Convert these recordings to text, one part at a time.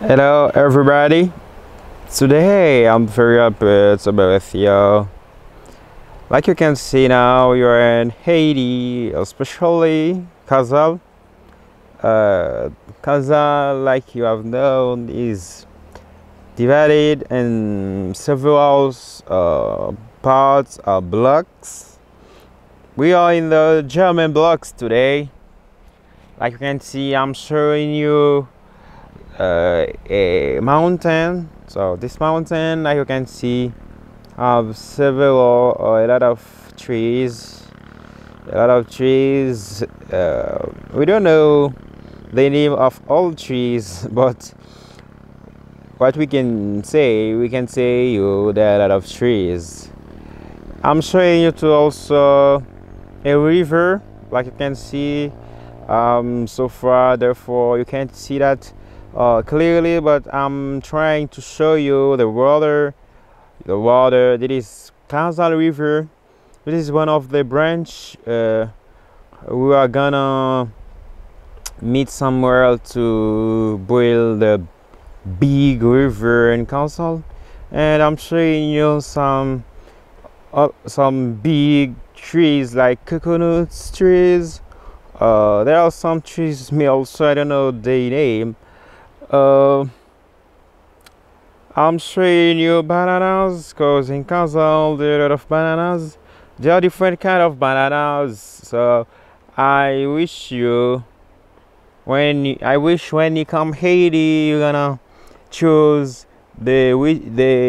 Hello everybody. Today I'm very happy to be with you. Like you can see now, you're in Haiti, especially Cazale. Cazale, like you have known, is divided in several parts or blocks. We are in the German blocks today. Like you can see, I'm showing you a mountain. So this mountain, like you can see, have several a lot of trees. We don't know the name of all trees, but what we can say you there are a lot of trees. I'm showing you to also a river, like you can see so far. Therefore you can't see that clearly, but I'm trying to show you the water. That is Cazale River. This is one of the branch. We are gonna meet somewhere to build the big river in Cazale, and I'm showing you some big trees like coconut trees. There are some trees me also, I don't know the name. I'm showing you bananas because in Cazale there are a lot of bananas. There are different kind of bananas. So I wish when you come Haiti, you're gonna choose the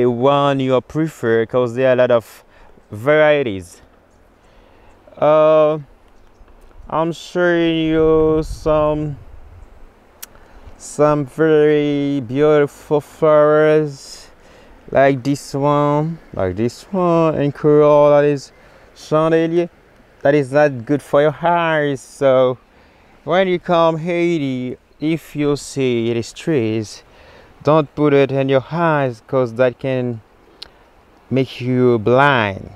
one you prefer, because there are a lot of varieties. I'm showing you some very beautiful flowers like this one, and coral, that is chandelier. That is not good for your eyes. So when you come Haiti, if you see these trees, don't put it in your eyes, because that can make you blind.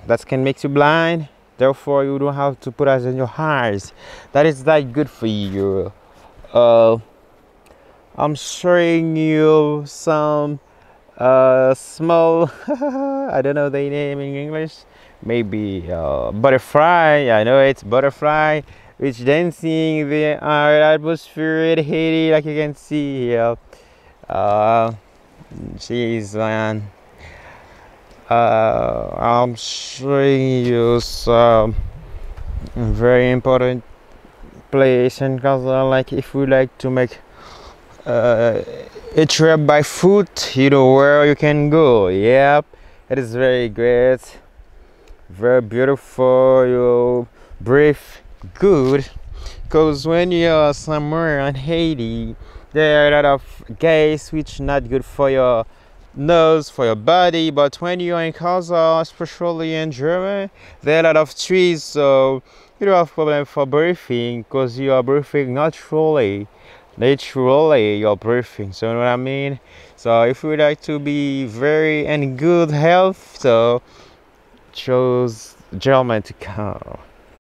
Therefore you don't have to put it in your eyes. That is not good for you. I'm showing you some small I don't know the name in English, maybe butterfly. I know it's butterfly which dancing in the atmosphere in Haiti, like you can see here. She's one. I'm showing you some very important place in Cazale. Like if we like to make a trip by foot, you know where you can go. Yep, it is very great, very beautiful. You breathe good, because when you are somewhere in Haiti, there are a lot of gas which not good for your nose, for your body. But when you are in Cazale, especially in Germany, there are a lot of trees, so you don't have problem for breathing, because you are breathing naturally you're breathing. So you know what I mean. So if you would like to be very in good health, so choose German to come.